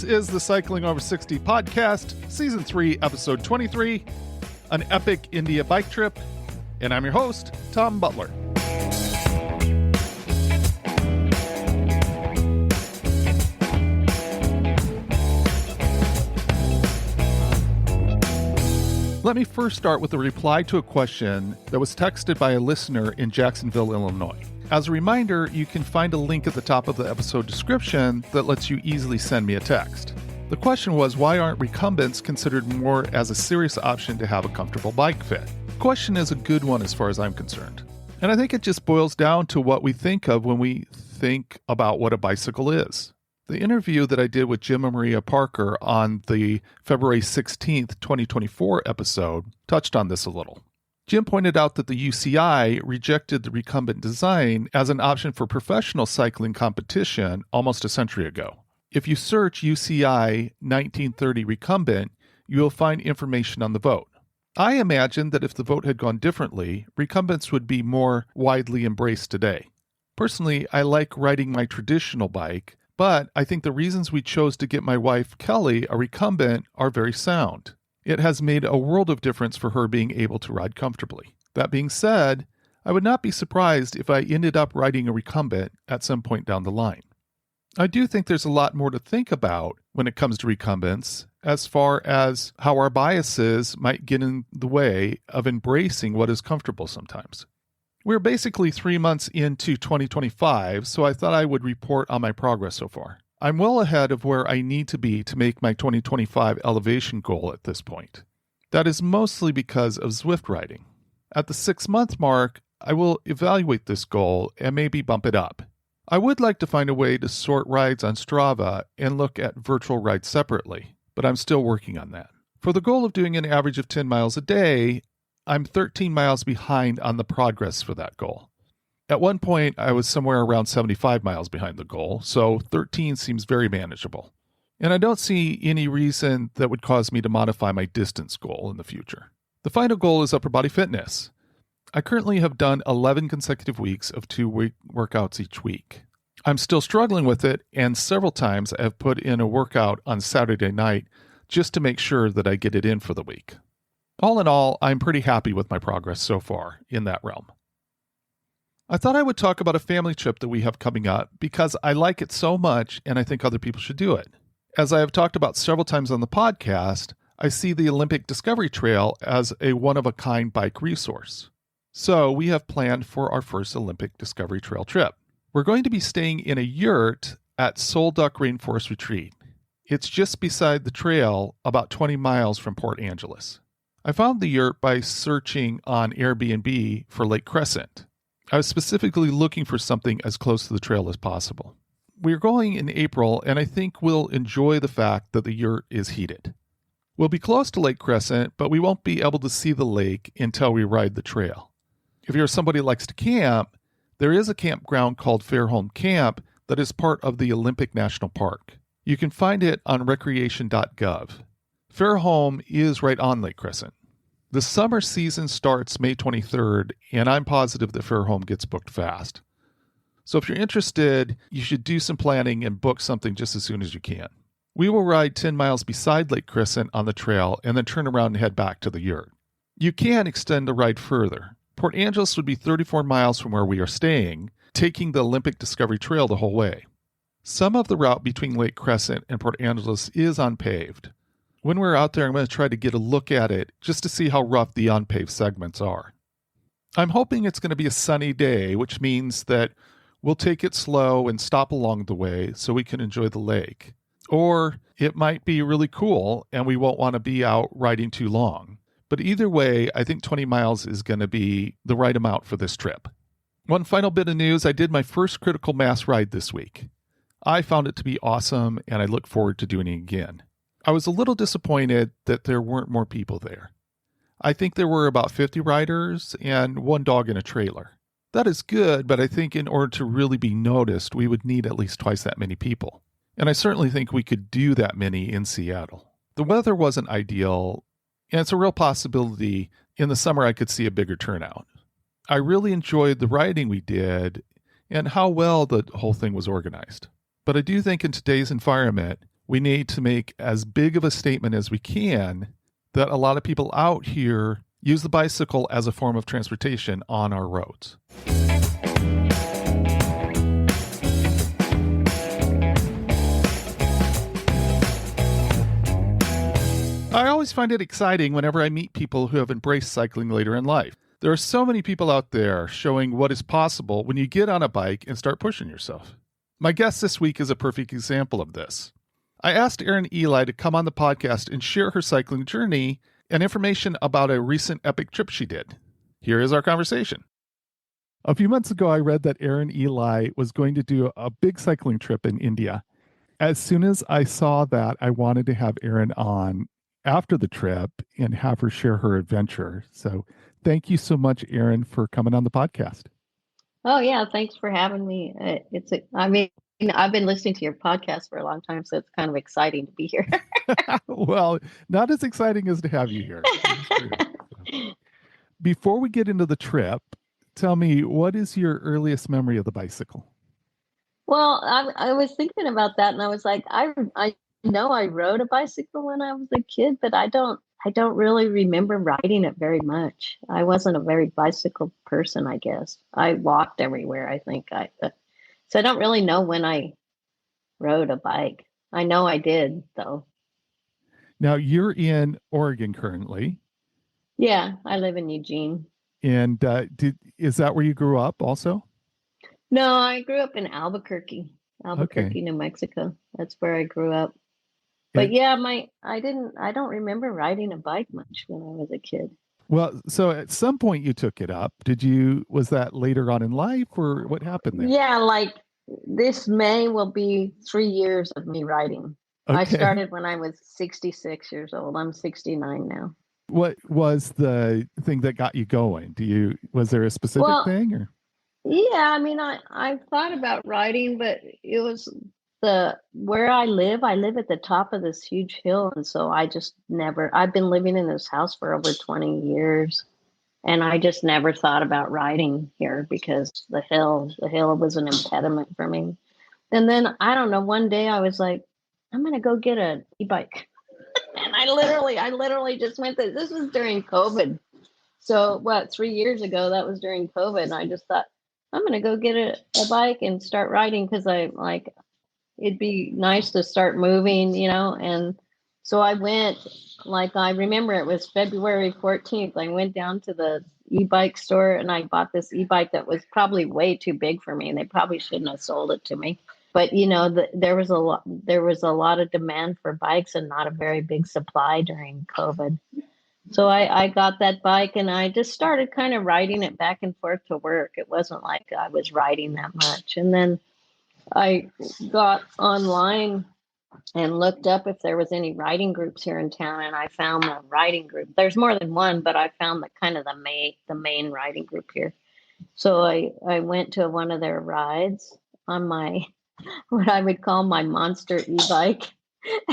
This is the Cycling Over 60 podcast, Season 3, Episode 23, an epic India bike trip, and I'm your host, Tom Butler. Let me first start with a reply to a question that was texted by a listener in Jacksonville, Illinois. As a reminder, you can find a link at the top of the episode description that lets you easily send me a text. The question was, why aren't recumbents considered more as a serious option to have a comfortable bike fit? The question is a good one as far as I'm concerned. And I think it just boils down to what we think of when we think about what a bicycle is. The interview that I did with Jim and Maria Parker on the February 16th, 2024 episode touched on this a little. Jim pointed out that the UCI rejected the recumbent design as an option for professional cycling competition almost a century ago. If you search UCI 1930 recumbent, you will find information on the vote. I imagine that if the vote had gone differently, recumbents would be more widely embraced today. Personally, I like riding my traditional bike, but I think the reasons we chose to get my wife, Kelly, a recumbent are very sound. It has made a world of difference for her being able to ride comfortably. That being said, I would not be surprised if I ended up riding a recumbent at some point down the line. I do think there's a lot more to think about when it comes to recumbents, as far as how our biases might get in the way of embracing what is comfortable sometimes. We're basically 3 months into 2025, so I thought I would report on my progress so far. I'm well ahead of where I need to be to make my 2025 elevation goal at this point. That is mostly because of Zwift riding. At the 6-month mark, I will evaluate this goal and maybe bump it up. I would like to find a way to sort rides on Strava and look at virtual rides separately, but I'm still working on that. For the goal of doing an average of 10 miles a day, I'm 13 miles behind on the progress for that goal. At one point, I was somewhere around 75 miles behind the goal, so 13 seems very manageable. And I don't see any reason that would cause me to modify my distance goal in the future. The final goal is upper body fitness. I currently have done 11 consecutive weeks of 2-week workouts each week. I'm still struggling with it, and several times I have put in a workout on Saturday night just to make sure that I get it in for the week. All in all, I'm pretty happy with my progress so far in that realm. I thought I would talk about a family trip that we have coming up because I like it so much and I think other people should do it. As I have talked about several times on the podcast, I see the Olympic Discovery Trail as a one-of-a-kind bike resource. So we have planned for our first Olympic Discovery Trail trip. We're going to be staying in a yurt at Soul Duck Rainforest Retreat. It's just beside the trail, about 20 miles from Port Angeles. I found the yurt by searching on Airbnb for Lake Crescent. I was specifically looking for something as close to the trail as possible. We're going in April, and I think we'll enjoy the fact that the yurt is heated. We'll be close to Lake Crescent, but we won't be able to see the lake until we ride the trail. If you're somebody who likes to camp, there is a campground called Fairholme Camp that is part of the Olympic National Park. You can find it on recreation.gov. Fairholme is right on Lake Crescent. The summer season starts May 23rd, and I'm positive that Fairholme gets booked fast. So if you're interested, you should do some planning and book something just as soon as you can. We will ride 10 miles beside Lake Crescent on the trail and then turn around and head back to the yurt. You can extend the ride further. Port Angeles would be 34 miles from where we are staying, taking the Olympic Discovery Trail the whole way. Some of the route between Lake Crescent and Port Angeles is unpaved. When we're out there, I'm going to try to get a look at it just to see how rough the unpaved segments are. I'm hoping it's going to be a sunny day, which means that we'll take it slow and stop along the way so we can enjoy the lake. Or it might be really cool and we won't want to be out riding too long. But either way, I think 20 miles is going to be the right amount for this trip. One final bit of news, I did my first critical mass ride this week. I found it to be awesome and I look forward to doing it again. I was a little disappointed that there weren't more people there. I think there were about 50 riders and one dog in a trailer. That is good, but I think in order to really be noticed, we would need at least twice that many people. And I certainly think we could do that many in Seattle. The weather wasn't ideal, and it's a real possibility in the summer I could see a bigger turnout. I really enjoyed the riding we did and how well the whole thing was organized. But I do think in today's environment, We need to make as big of a statement as we can that a lot of people out here use the bicycle as a form of transportation on our roads. I always find it exciting whenever I meet people who have embraced cycling later in life. There are so many people out there showing what is possible when you get on a bike and start pushing yourself. My guest this week is a perfect example of this. I asked Erin Eli to come on the podcast and share her cycling journey and information about a recent epic trip she did. Here is our conversation. A few months ago, I read that Erin Eli was going to do a big cycling trip in India. As soon as I saw that, I wanted to have Erin on after the trip and have her share her adventure. So thank you so much, Erin, for coming on the podcast. Oh, yeah. Thanks for having me. I've been listening to your podcast for a long time, so it's kind of exciting to be here. Well, not as exciting as to have you here. Before we get into the trip, tell me, what is your earliest memory of the bicycle? Well, I was thinking about that, and I was like, I know I rode a bicycle when I was a kid, but I don't really remember riding it very much. I wasn't a very bicycle person, I guess. I walked everywhere, I think. So I don't really know when I rode a bike. I know I did, though. Now, you're in Oregon currently. Yeah, I live in Eugene. And is that where you grew up also? No, I grew up in Albuquerque, Okay. New Mexico. That's where I grew up. But yeah, I don't remember riding a bike much when I was a kid. Well, so at some point you took it up. Was that later on in life, or what happened there? Yeah, like this May will be 3 years of me riding. Okay. I started when I was 66 years old. I'm 69 now. What was the thing that got you going? Was there a specific thing, or? Yeah, I mean, I thought about riding, but it was where I live at the top of this huge hill. And so I've been living in this house for over 20 years. And I just never thought about riding here because the hill was an impediment for me. And then I don't know, one day I was like, I'm going to go get an e-bike. And I literally just went there. This was during COVID. So 3 years ago, that was during COVID. And I just thought, I'm going to go get a bike and start riding because it'd be nice to start moving, and so I went, I remember it was February 14th. I went down to the e-bike store and I bought this e-bike that was probably way too big for me, and they probably shouldn't have sold it to me. But there was a lot of demand for bikes and not a very big supply during COVID. So I got that bike and I just started kind of riding it back and forth to work. It wasn't like I was riding that much. And then I got online and looked up if there was any riding groups here in town, and I found a riding group. There's more than one, but I found the main riding group here. So I went to one of their rides on my what I would call my monster e-bike,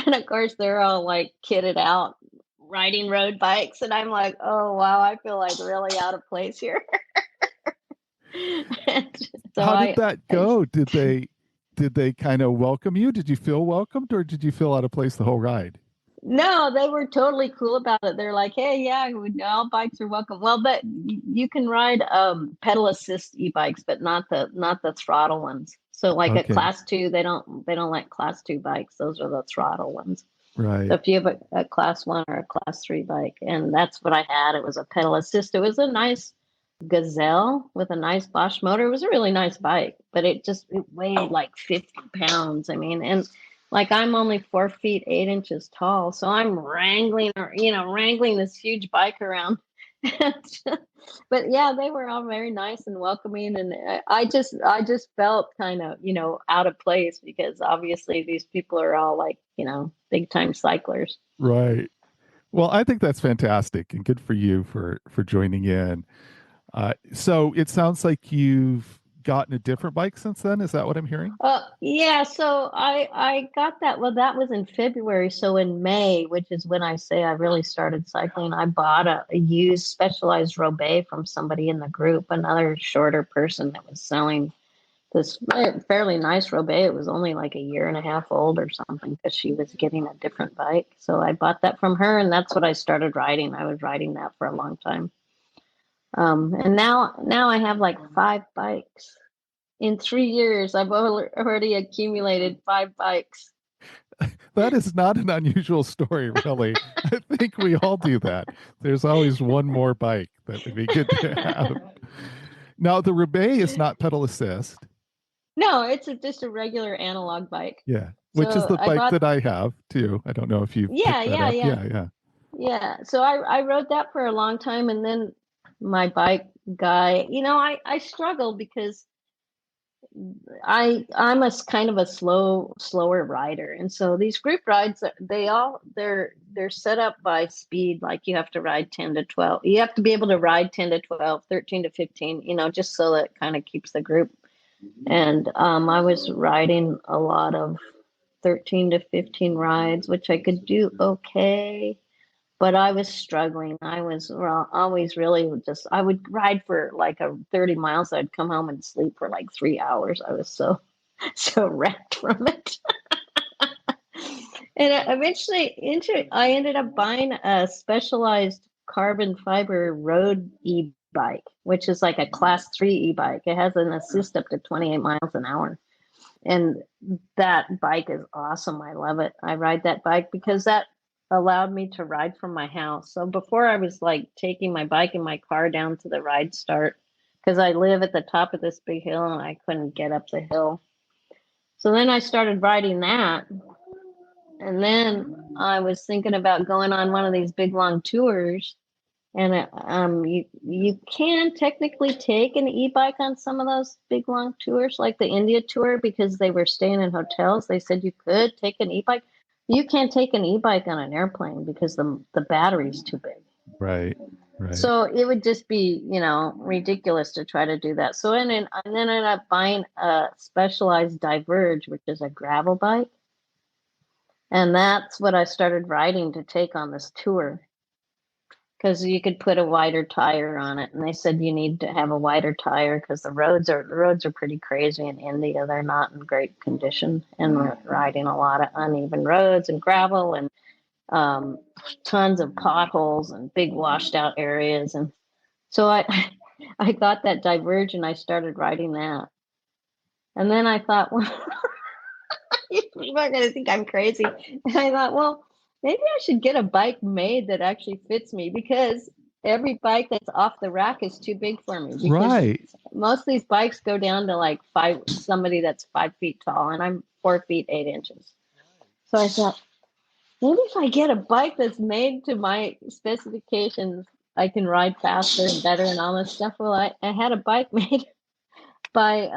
and of course they're all like kitted out riding road bikes, and I'm like, oh wow, I feel like really out of place here. So how did that go? Did they kind of welcome you? Did you feel welcomed, or did you feel out of place the whole ride? No, they were totally cool about it. They're like, hey, yeah, all bikes are welcome. Well, but you can ride pedal assist e-bikes, but not the throttle ones. So like a class 2, they don't like class 2 bikes. Those are the throttle ones. Right. So if you have a class 1 or a class 3 bike, and that's what I had. It was a pedal assist. It was a nice Gazelle with a nice Bosch motor. It was a really nice bike, but it weighed like 50 pounds. I mean, and like I'm only 4 feet 8 inches tall, so I'm wrangling this huge bike around. But yeah, they were all very nice and welcoming, and I just felt kind of out of place because obviously these people are all like big time cyclers. Right. Well, I think that's fantastic and good for you for joining in. So it sounds like you've gotten a different bike since then. Is that what I'm hearing? Yeah. So I got that. Well, that was in February. So in May, which is when I say I really started cycling, I bought a used Specialized Roubaix from somebody in the group, another shorter person that was selling this fairly nice Roubaix. It was only like a year and a half old or something because she was getting a different bike. So I bought that from her, and that's what I started riding. I was riding that for a long time. And now I have like 5 bikes. In 3 years, I've already accumulated 5 bikes. That is not an unusual story, really. I think we all do that. There's always one more bike that would be good to have. Now, the Roubaix is not pedal assist. No, it's just a regular analog bike. Yeah, which is So the I bike bought, that I have too. I don't know if you've yeah, picked that yeah, up. yeah, Yeah, yeah. yeah. So I rode that for a long time, and then my bike guy, I struggle because I'm a kind of a slower rider, and so these group rides, they're set up by speed. Like you have to ride 10 to 12. You have to be able to ride 10 to 12, 13 to 15. Just so that kind of keeps the group. And I was riding a lot of 13 to 15 rides, which I could do okay. But I was struggling. I was always really I would ride for like 30 miles. I'd come home and sleep for like 3 hours. I was so wrecked from it. And eventually, I ended up buying a specialized carbon fiber road e-bike, which is like a class 3 e-bike. It has an assist up to 28 miles an hour. And that bike is awesome. I love it. I ride that bike because that allowed me to ride from my house. So before I was like taking my bike in my car down to the ride start because I live at the top of this big hill and I couldn't get up the hill. So then I started riding that. And then I was thinking about going on one of these big long tours. And you can technically take an e-bike on some of those big long tours, like the India tour, because they were staying in hotels. They said you could take an e-bike. You can't take an e-bike on an airplane because the battery's too big. Right, right. So it would just be, ridiculous to try to do that. So and then I ended up buying a specialized Diverge, which is a gravel bike. And that's what I started riding to take on this tour. Because you could put a wider tire on it, and they said you need to have a wider tire because the roads are pretty crazy in India. They're not in great condition, and we're riding a lot of uneven roads and gravel and tons of potholes and big washed out areas. And so I I got that Diverge and I started riding that. And then I thought, well, people are going to think I'm crazy. And I thought, well, maybe I should get a bike made that actually fits me because every bike that's off the rack is too big for me. Because Right. most of these bikes go down to like somebody that's 5 feet tall, and I'm 4 feet 8 inches. So I thought, maybe if I get a bike that's made to my specifications, I can ride faster and better and all this stuff. Well, I had a bike made by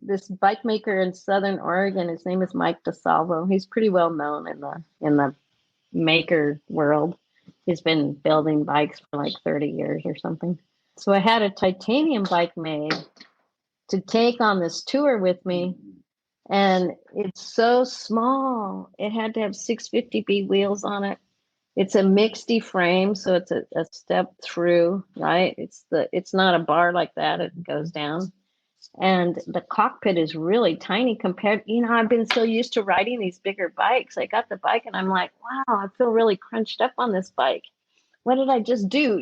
this bike maker in Southern Oregon. His name is Mike DeSalvo. He's pretty well known in the maker world. He's been building bikes for like 30 years or something. So I had a titanium bike made to take on this tour with me. And it's so small. It had to have 650B wheels on it. It's a mixed frame, so it's a step through, right? It's not a bar like that. It goes down. And the cockpit is really tiny compared, I've been so used to riding these bigger bikes. I got the bike and I'm like, wow, I feel really crunched up on this bike. What did I just do?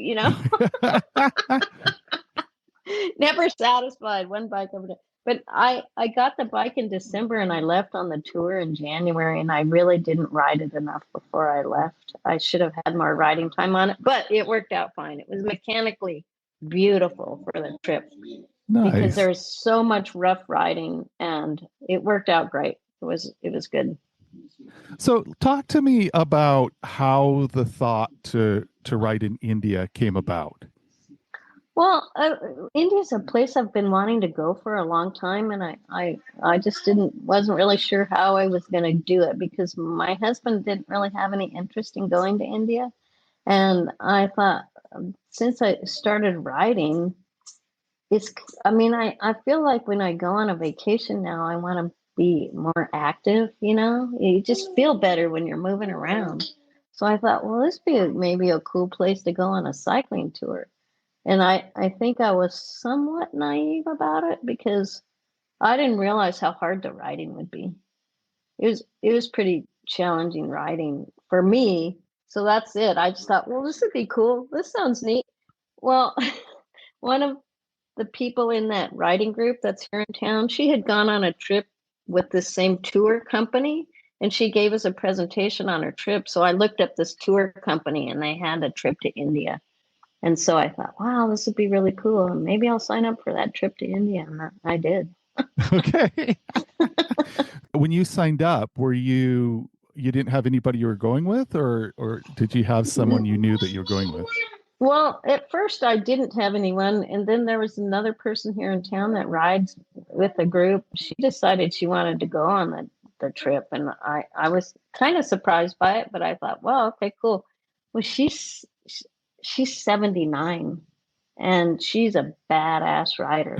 Never satisfied, one bike over there. But I got the bike in December and I left on the tour in January, and I really didn't ride it enough before I left. I should have had more riding time on it, but it worked out fine. It was mechanically beautiful for the trip because Nice. there's so much rough riding, and it worked out great. It was good. So talk to me about how the thought to write in India came about. Well, India's a place I've been wanting to go for a long time, and I just wasn't really sure how I was going to do it because my husband didn't really have any interest in going to India, and I thought since I started writing, it's. I mean, I feel like when I go on a vacation now, I want to be more active. You just feel better when you're moving around. So I thought, well, this be maybe a cool place to go on a cycling tour. And I think I was somewhat naive about it because I didn't realize how hard the riding would be. It was pretty challenging riding for me. So that's it. I just thought, well, this would be cool. This sounds neat. Well, one of the people in that riding group that's here in town, she had gone on a trip with this same tour company, and she gave us a presentation on her trip. So I looked up this tour company and they had a trip to India. And so I thought, wow, this would be really cool. And maybe I'll sign up for that trip to India. And I did. Okay. When you signed up, you didn't have anybody you were going with, or did you have someone you knew that you were going with? Well, at first I didn't have anyone, and then there was another person here in town that rides with the group. She decided she wanted to go on the trip, and I was kind of surprised by it, but I thought, well, okay, cool. Well, she's 79, and she's a badass rider.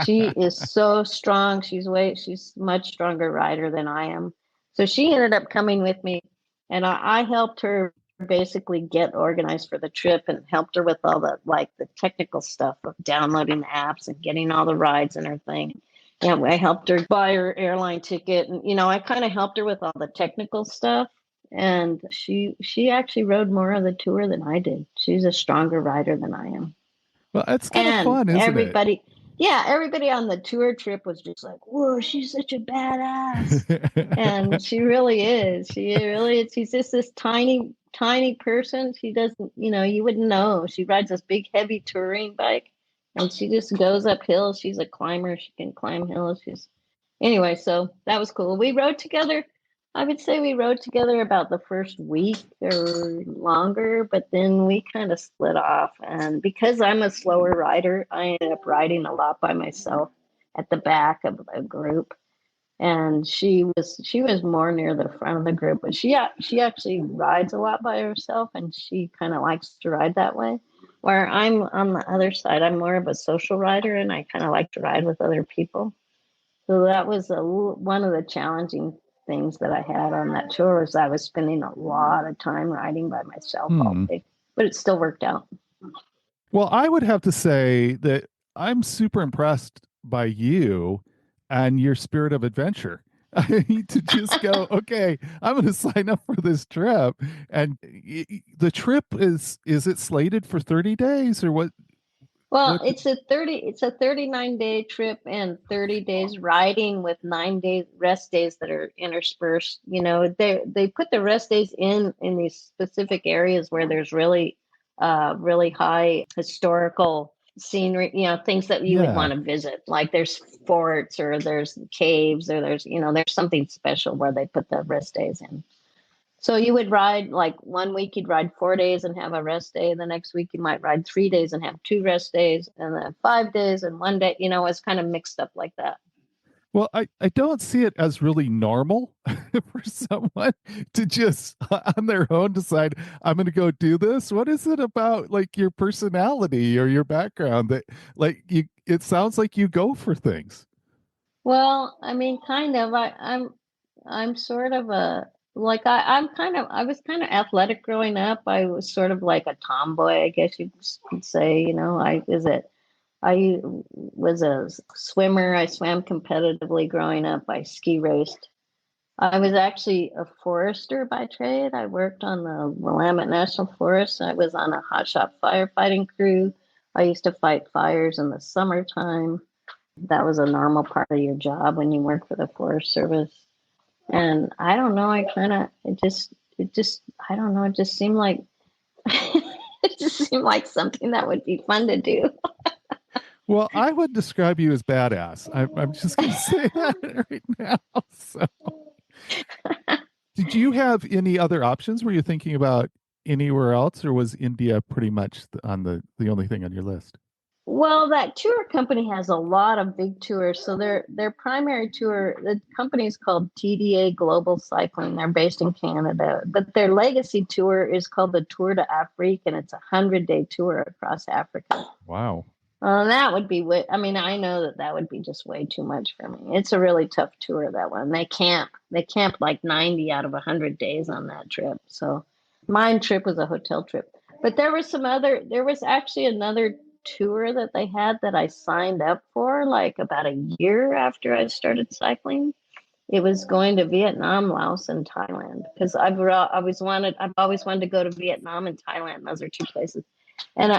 She is so strong. She's much stronger rider than I am. So she ended up coming with me, and I helped her basically get organized for the trip and helped her with all the technical stuff of downloading the apps and getting all the rides and everything. Yeah, I helped her buy her airline ticket, and I kind of helped her with all the technical stuff. And she actually rode more of the tour than I did. She's a stronger rider than I am. Well, it's kind of And fun, isn't it? everybody on the tour trip was just like, whoa, she's such a badass. And she really is. She really is. She's just this tiny, tiny person. She doesn't, you wouldn't know. She rides this big, heavy touring bike and she just goes up hills. She's a climber. She can climb hills. Anyway, so that was cool. We rode together. I would say we rode together about the first week or longer, but then we kind of split off. And because I'm a slower rider, I ended up riding a lot by myself at the back of the group. And she was more near the front of the group, but she actually rides a lot by herself, and she kind of likes to ride that way. Where I'm on the other side, I'm more of a social rider, and I kind of like to ride with other people. So that was one of the challenging things that I had on that tour was I was spending a lot of time riding by myself all Hmm. day, but it still worked out. Well, I would have to say that I'm super impressed by you and your spirit of adventure. I need to just go, okay, I'm going to sign up for this trip. And the trip is it slated for 30 days or what? Well, What? it's a 39-day trip and 30 days riding with 9 days rest days that are interspersed. They put the rest days in these specific areas where there's really high historical scenery, things that you would Yeah. want to visit. Like there's forts or there's caves or there's something special where they put the rest days in. So you would ride like one week you'd ride 4 days and have a rest day. The next week you might ride 3 days and have two rest days, and then 5 days and one day. It's kind of mixed up like that. Well, I don't see it as really normal for someone to just on their own decide, I'm going to go do this. What is it about like your personality or your background that it sounds like you go for things? Well, I mean, kind of. I'm sort of a like I was kind of athletic growing up. I was sort of like a tomboy, I guess you could say. I was a swimmer. I swam competitively growing up. I ski raced. I was actually a forester by trade. I worked on the Willamette National Forest. I was on a hotshot firefighting crew. I used to fight fires in the summertime. That was a normal part of your job when you work for the Forest Service. And I don't know, I don't know, it just seemed like it just seemed like something that would be fun to do. Well, I would describe you as badass. I'm just going to say that right now. So, did you have any other options? Were you thinking about anywhere else, or was India pretty much on the only thing on your list? Well, that tour company has a lot of big tours. So their primary tour, the company is called TDA Global Cycling. They're based in Canada, but their legacy tour is called the Tour de Afrique, and it's a 100-day tour across Africa. Wow. That would be I mean, I know that would be just way too much for me. It's a really tough tour, that one. They camp like 90 out of 100 days on that trip. So mine trip was a hotel trip. But there was actually another tour that they had that I signed up for like about a year after I started cycling. It was going to Vietnam, Laos, and Thailand because I've always wanted to go to Vietnam and Thailand. Those are two places. And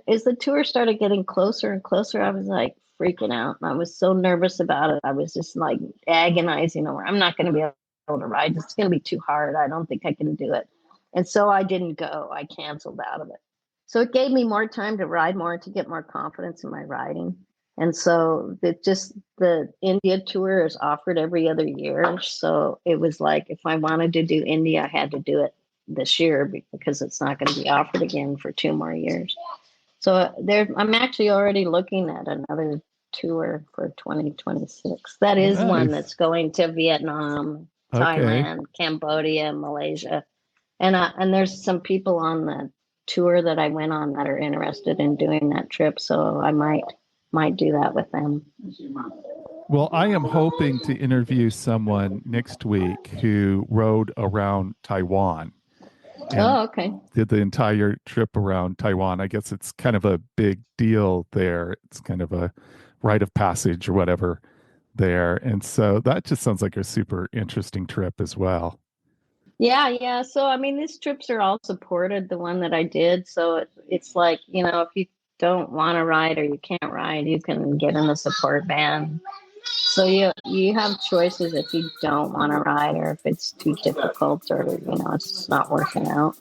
as the tour started getting closer and closer, I was like freaking out. And I was so nervous about it. I was just like agonizing over, I'm not going to be able to ride. It's going to be too hard. I don't think I can do it. And so I didn't go. I canceled out of it. So it gave me more time to ride more, to get more confidence in my riding. And so the India tour is offered every other year. So it was like, if I wanted to do India, I had to do it this year because it's not going to be offered again for 2 more years. So I'm actually already looking at another tour for 2026. That is one that's going to Vietnam, Thailand, Cambodia, Malaysia. And there's some people on the tour that I went on that are interested in doing that trip. So I might do that with them. Well, I am hoping to interview someone next week who rode around Taiwan. Oh, okay. Did the entire trip around Taiwan. I guess it's kind of a big deal there. It's kind of a rite of passage or whatever there. And so that just sounds like a super interesting trip as well. Yeah. So, I mean, these trips are all supported, the one that I did. So it's like, if you don't want to ride or you can't ride, you can get in the support band. So you have choices if you don't want to ride or if it's too difficult or, it's not working out.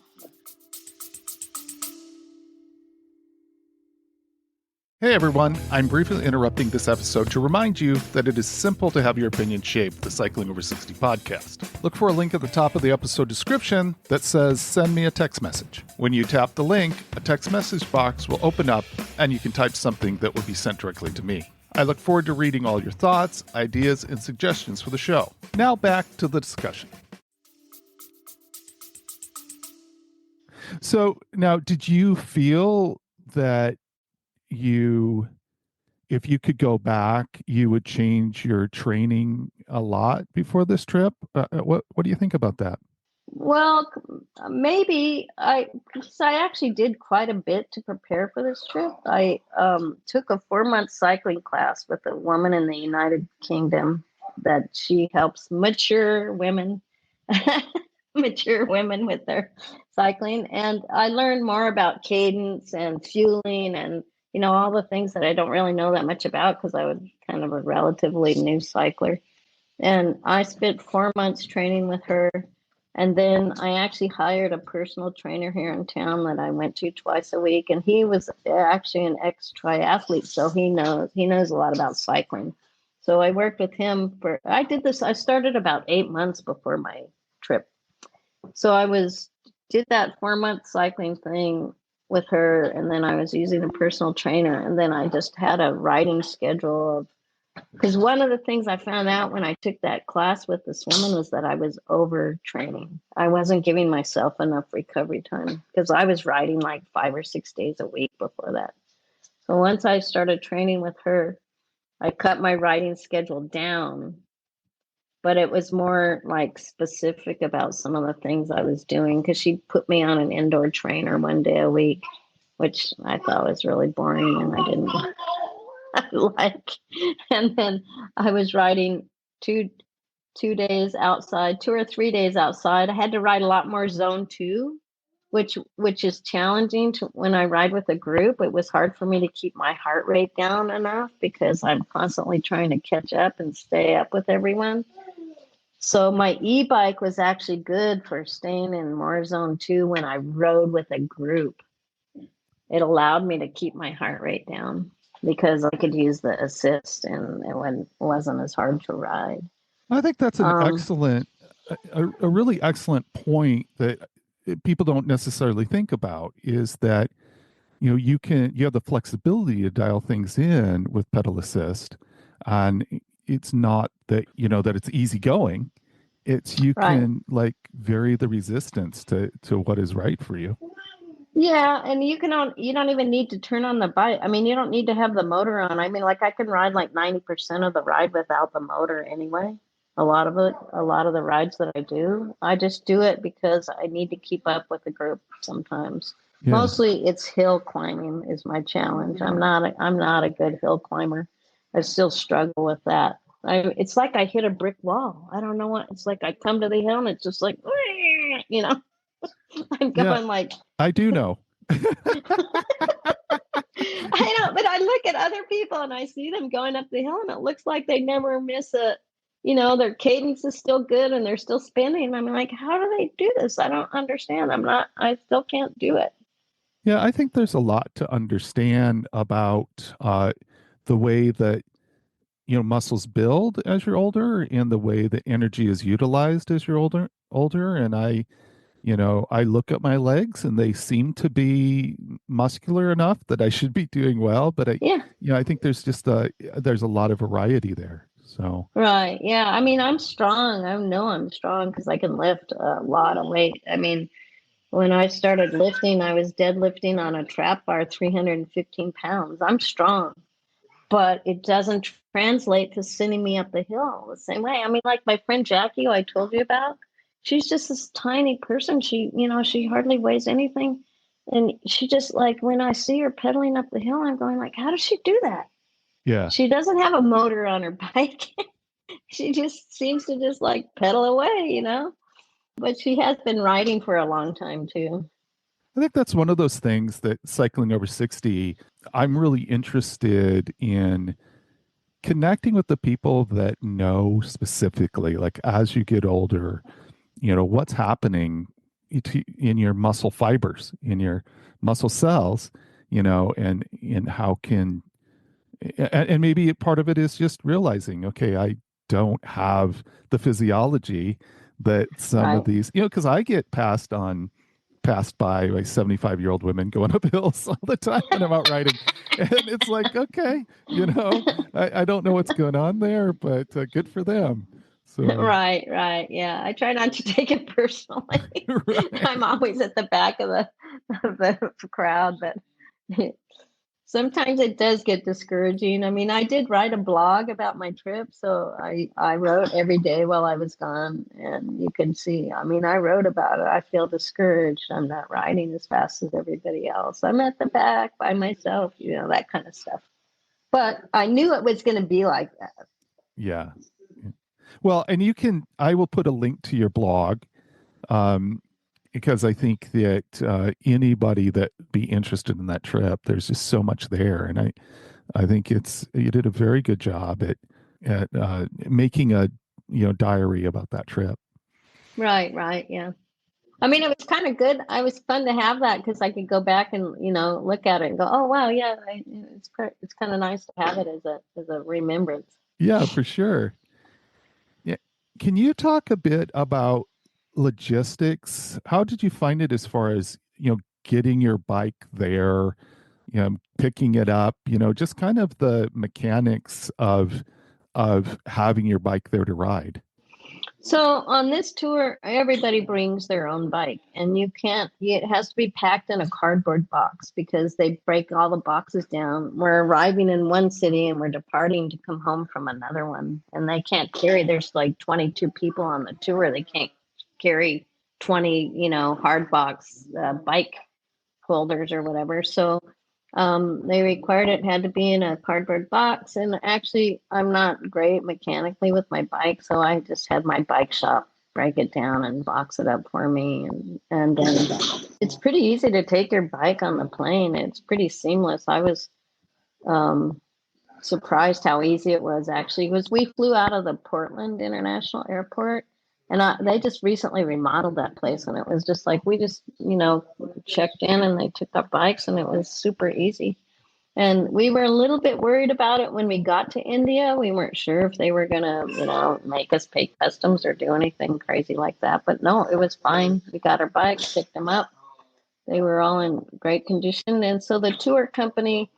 Hey everyone, I'm briefly interrupting this episode to remind you that it is simple to have your opinion shape the Cycling Over 60 podcast. Look for a link at the top of the episode description that says send me a text message. When you tap the link, a text message box will open up and you can type something that will be sent directly to me. I look forward to reading all your thoughts, ideas, and suggestions for the show. Now back to the discussion. So now, did you feel that if you could go back, you would change your training a lot before this trip? What do you think about that? Well, maybe because I actually did quite a bit to prepare for this trip. I took a 4-month cycling class with a woman in the United Kingdom that she helps mature women with their cycling. And I learned more about cadence and fueling and, all the things that I don't really know that much about because I was kind of a relatively new cycler. And I spent 4 months training with her. And then I actually hired a personal trainer here in town that I went to twice a week. And he was actually an ex-triathlete, so he knows a lot about cycling. So I worked with him I started about 8 months before my trip. So did that 4-month cycling thing with her, and then I was using a personal trainer, and then I just had a riding schedule because one of the things I found out when I took that class with this woman was that I was overtraining. I wasn't giving myself enough recovery time because I was riding like 5 or 6 days a week before that. So once I started training with her, I cut my riding schedule down, but it was more like specific about some of the things I was doing because she put me on an indoor trainer 1 day a week, which I thought was really boring and I didn't like. And then I was riding two days outside, 2 or 3 days outside. I had to ride a lot more zone 2, which is challenging when I ride with a group. It was hard for me to keep my heart rate down enough because I'm constantly trying to catch up and stay up with everyone. So my e-bike was actually good for staying in more zone 2 when I rode with a group. It allowed me to keep my heart rate down because I could use the assist and it wasn't as hard to ride. I think that's an a really excellent point that people don't necessarily think about is that, you have the flexibility to dial things in with pedal assist, and it's not that, that it's easy going. It's you can like vary the resistance to what is right for you. Yeah, and you don't even need to turn on the bike. I mean, you don't need to have the motor on. I mean, like I can ride like 90% of the ride without the motor anyway. A lot of the rides that I do, I just do it because I need to keep up with the group sometimes. Yeah. Mostly it's hill climbing is my challenge. I'm not a good hill climber. I still struggle with that. It's like I hit a brick wall. I don't know what it's like. I come to the hill and it's just like, you know, I'm Yeah. going like, I do know. I know, but I look at other people and I see them going up the hill and it looks like they never miss a, their cadence is still good and they're still spinning. I'm like, how do they do this? I don't understand. I still can't do it. Yeah, I think there's a lot to understand about the way that muscles build as you're older and the way the energy is utilized as you're older. And I look at my legs and they seem to be muscular enough that I should be doing well, but Yeah. I think there's a lot of variety there. So, Right. Yeah. I mean, I'm strong. I know I'm strong because I can lift a lot of weight. I mean, when I started lifting, I was deadlifting on a trap bar, 315 pounds. I'm strong, but it doesn't translate to sending me up the hill the same way. I mean, like my friend Jackie, who I told you about, she's just this tiny person. She hardly weighs anything. And she just like, when I see her pedaling up the hill, I'm going like, how does she do that? yeah. She doesn't have a motor on her bike. She just seems to just like pedal away. But she has been riding for a long time too. I think that's one of those things that cycling over 60, I'm really interested in connecting with the people that know specifically, like as you get older, what's happening in your muscle fibers, in your muscle cells, and how can, and maybe part of it is just realizing, okay, I don't have the physiology that some of Right. these, because I get passed by 75-year-old women going up hills all the time when I'm out riding. And it's like, okay, I don't know what's going on there, but good for them. So, Right, right. Yeah. I try not to take it personally. I'm right. always at the back of the crowd, but sometimes it does get discouraging. I mean, I did write a blog about my trip, so I wrote every day while I was gone, and you can see. I mean, I wrote about it. I feel discouraged. I'm not riding as fast as everybody else. I'm at the back by myself, that kind of stuff. But I knew it was going to be like that. Yeah. Well, and I will put a link to your blog, um, because I think that anybody that be interested in that trip, there's just so much there. And I think you did a very good job at making a diary about that trip. Right, right, yeah. I mean, it was kind of good. I was fun to have that because I could go back and look at it and go, oh wow, yeah, it's kind of nice to have it as a remembrance. Yeah, for sure. Yeah. Can you talk a bit about logistics? How did you find it as far as, getting your bike there, picking it up, just kind of the mechanics of having your bike there to ride? So on this tour, everybody brings their own bike, and you can't. It has to be packed in a cardboard box because they break all the boxes down. We're arriving in one city and we're departing to come home from another one, and they can't carry. There's like 22 people on the tour. They can't carry 20, hard box bike holders or whatever. So they required it had to be in a cardboard box. And actually, I'm not great mechanically with my bike, so I just had my bike shop break it down and box it up for me. And then it's pretty easy to take your bike on the plane. It's pretty seamless. I was um, surprised how easy it was actually because we flew out of the Portland International Airport, and they just recently remodeled that place, and it was just like we just checked in and they took our bikes and it was super easy. And we were a little bit worried about it when we got to India. We weren't sure if they were gonna make us pay customs or do anything crazy like that, but no, it was fine. We got our bikes, picked them up. They were all in great condition. And so the tour company,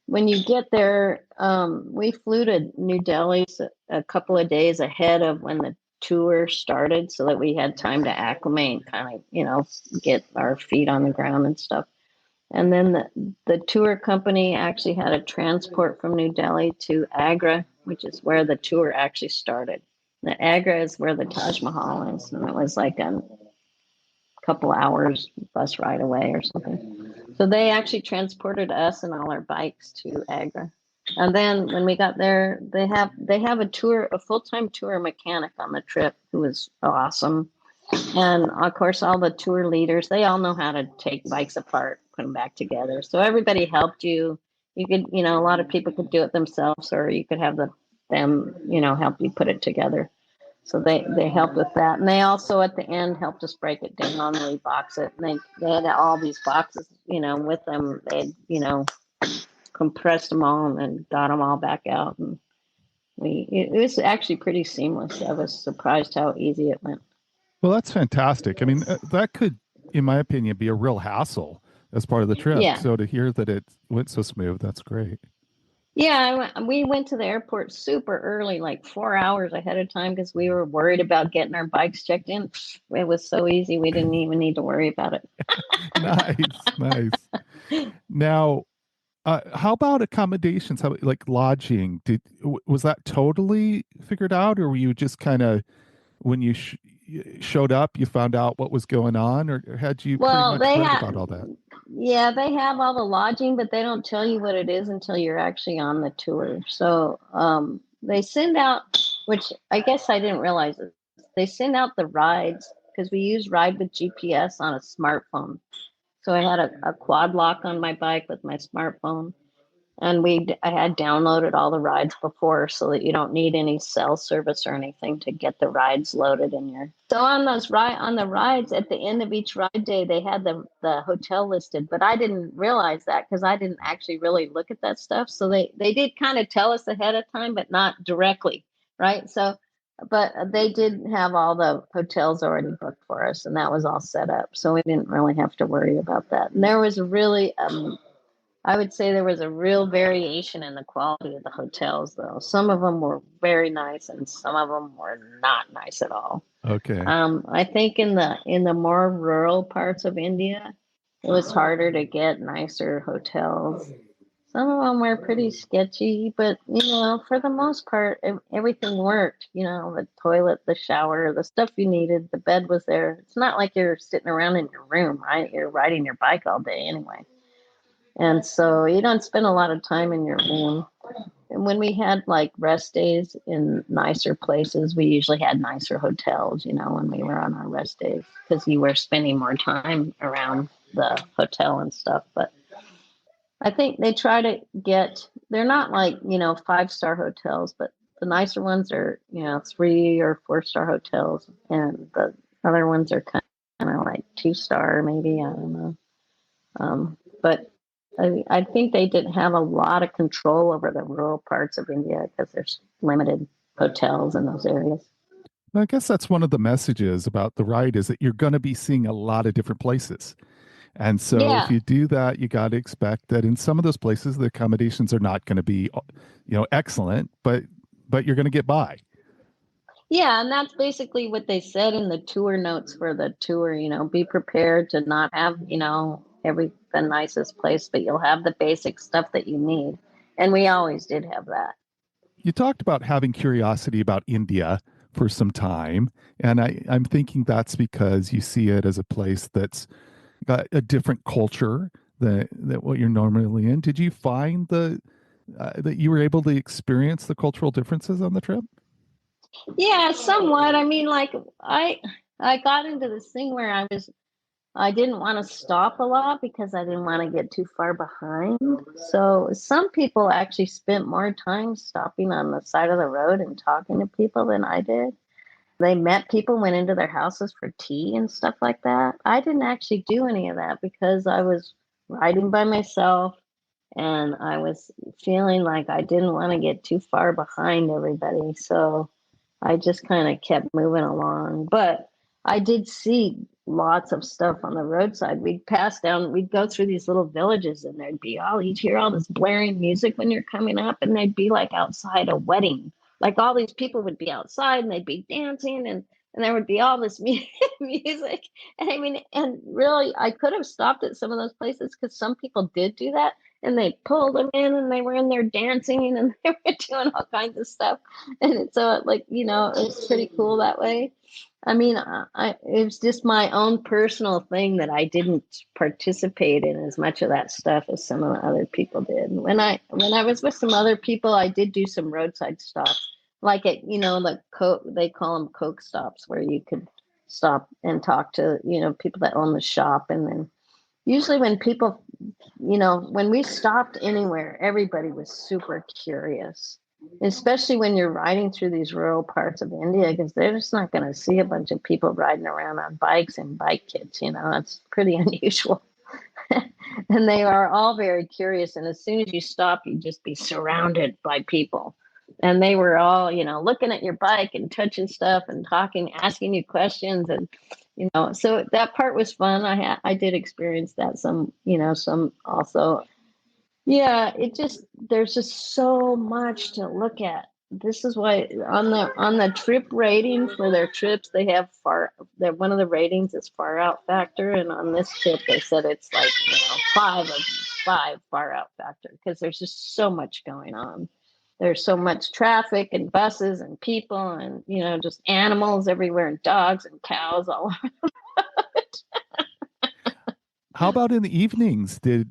when you get there, we flew to New Delhi a couple of days ahead of when the tour started so that we had time to acclimate, kind of, get our feet on the ground and stuff. And then the tour company actually had a transport from New Delhi to Agra, which is where the tour actually started. The Agra is where the Taj Mahal is, and it was like a couple hours bus ride away or something. So they actually transported us and all our bikes to Agra. And then when we got there, they have a full-time tour mechanic on the trip who was awesome. And of course, all the tour leaders, they all know how to take bikes apart, put them back together. So everybody helped you. You could, a lot of people could do it themselves, or you could have them, help you put it together. So they helped with that. And they also at the end helped us break it down, rebox it. And they had all these boxes, with them. They, compressed them all and got them all back out. And it was actually pretty seamless. I was surprised how easy it went. Well, that's fantastic. I mean, that could, in my opinion, be a real hassle as part of the trip. Yeah. So to hear that it went so smooth, that's great. Yeah, we went to the airport super early, like 4 hours ahead of time, because we were worried about getting our bikes checked in. It was so easy, we didn't even need to worry about it. Nice. Now, how about accommodations? How like lodging? Was that totally figured out, or were you just kind of when you showed up, you found out what was going on, or had you pretty Well, much read about all that? yeah, they have all the lodging, but they don't tell you what it is until you're actually on the tour. So they send out, which I guess I didn't realize it. They send out the rides because we use Ride with GPS on a smartphone. So I had a quad lock on my bike with my smartphone. And I had downloaded all the rides before so that you don't need any cell service or anything to get the rides loaded in your. So on the rides at the end of each ride day, they had the hotel listed, but I didn't realize that because I didn't actually really look at that stuff. So they did kind of tell us ahead of time, but not directly, right? So, but they did have all the hotels already booked for us, and that was all set up, so we didn't really have to worry about that. And there was really I would say there was a real variation in the quality of the hotels, though. Some of them were very nice, and some of them were not nice at all. Okay. I think in the more rural parts of India, it was harder to get nicer hotels. Some of them were pretty sketchy, but for the most part, everything worked. The toilet, the shower, the stuff you needed, the bed was there. It's not like you're sitting around in your room, right? You're riding your bike all day anyway. And so you don't spend a lot of time in your room. And when we had like rest days in nicer places, we usually had nicer hotels, when we were on our rest days, because you were spending more time around the hotel and stuff. But I think they try to they're not like, 5-star hotels, but the nicer ones are, 3 or 4-star hotels. And the other ones are kind of like 2-star, maybe. I don't know. But I think they didn't have a lot of control over the rural parts of India because there's limited hotels in those areas. Well, I guess that's one of the messages about the ride is that you're going to be seeing a lot of different places. And so if Yeah. you do that, you got to expect that in some of those places, the accommodations are not going to be, excellent, but you're going to get by. Yeah, and that's basically what they said in the tour notes for the tour, be prepared to not have, the nicest place, but you'll have the basic stuff that you need. And we always did have that. You talked about having curiosity about India for some time, and I'm thinking that's because you see it as a place that's got a different culture than what you're normally in. Did you find that you were able to experience the cultural differences on the trip? Yeah, somewhat. I mean, like I got into this thing where I didn't want to stop a lot because I didn't want to get too far behind. So some people actually spent more time stopping on the side of the road and talking to people than I did. They met people, went into their houses for tea and stuff like that. I didn't actually do any of that because I was riding by myself and I was feeling like I didn't want to get too far behind everybody. So I just kind of kept moving along. But I did see lots of stuff on the roadside. We'd go through these little villages and you'd hear all this blaring music when you're coming up, and they'd be like outside a wedding. Like all these people would be outside and they'd be dancing, and there would be all this music. And I mean, and really, I could have stopped at some of those places because some people did do that. and they pulled them in, and they were in there dancing, and they were doing all kinds of stuff. And so, like, it's pretty cool that way. I mean, it was just my own personal thing that I didn't participate in as much of that stuff as some of the other people did. When I was with some other people, I did do some roadside stops, like at the Coke, they call them Coke stops, where you could stop and talk to people that own the shop. And then usually when people, when we stopped anywhere, everybody was super curious, especially when you're riding through these rural parts of India, because they're just not going to see a bunch of people riding around on bikes and bike kits. It's pretty unusual. And they are all very curious. And as soon as you stop, you just be surrounded by people. And they were all, looking at your bike and touching stuff and talking, asking you questions. And, so that part was fun. I did experience that some also. Yeah, there's just so much to look at. This is why on the trip rating for their trips, they have one of the ratings is far out factor. And on this trip, they said it's like, 5 of 5 far out factor, because there's just so much going on. There's so much traffic and buses and people and, just animals everywhere, and dogs and cows all over. How about in the evenings? Did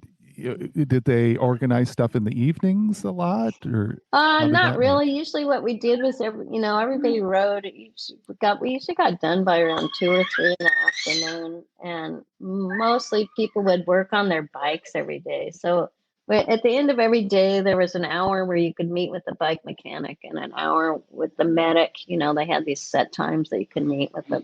they organize stuff in the evenings a lot, or how did Not that work? really. Usually what we did was everybody rode. We usually got done by around 2 or 3 in the afternoon, and mostly people would work on their bikes every day. So at the end of every day, there was an hour where you could meet with the bike mechanic and an hour with the medic. They had these set times that you could meet with them.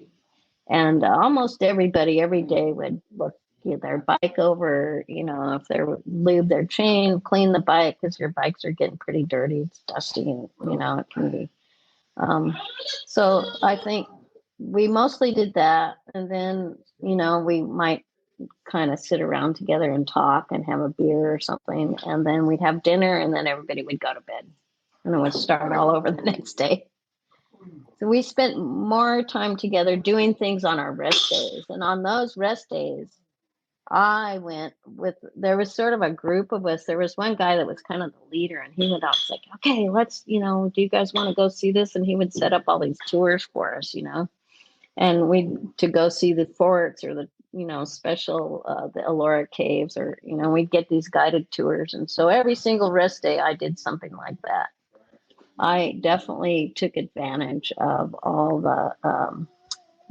And almost everybody every day would look their bike over, if they lube their chain, clean the bike, because your bikes are getting pretty dirty, it's dusty, and it can be. So I think we mostly did that, and then we might kind of sit around together and talk and have a beer or something, and then we'd have dinner, and then everybody would go to bed, and then we'd start all over the next day. So we spent more time together doing things on our rest days. And on those rest days, there was sort of a group of us. There was one guy that was kind of the leader, and he would always like, okay, let's, do you guys want to go see this? And he would set up all these tours for us, and to go see the forts, or the, special, the Ellora caves, or, we'd get these guided tours. And so every single rest day, I did something like that. I definitely took advantage of all the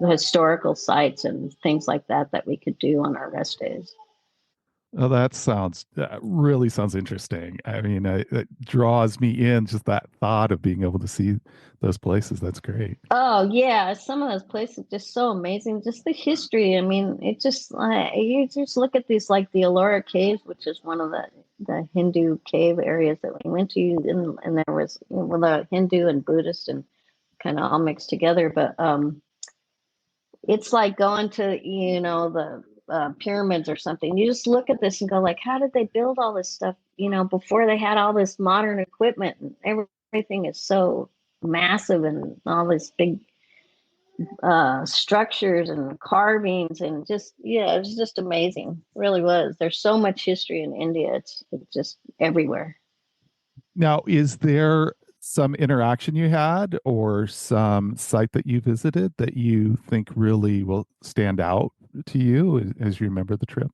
historical sites and things like that we could do on our rest days. Oh, that really sounds interesting. I mean, it draws me in, just that thought of being able to see those places. That's great. Oh yeah, some of those places are just so amazing. Just the history. I mean, it just you just look at these, like the Ellora caves, which is one of the Hindu cave areas that we went to, and there was the Hindu and Buddhist and kind of all mixed together. But it's like going to the pyramids or something. You just look at this and go like, how did they build all this stuff? Before they had all this modern equipment, and everything is so massive, and all this big structures and carvings, and just it was just amazing. It really was. There's so much history in India. It's just everywhere. Now, is there some interaction you had, or some site that you visited that you think really will stand out to you as you remember the trip?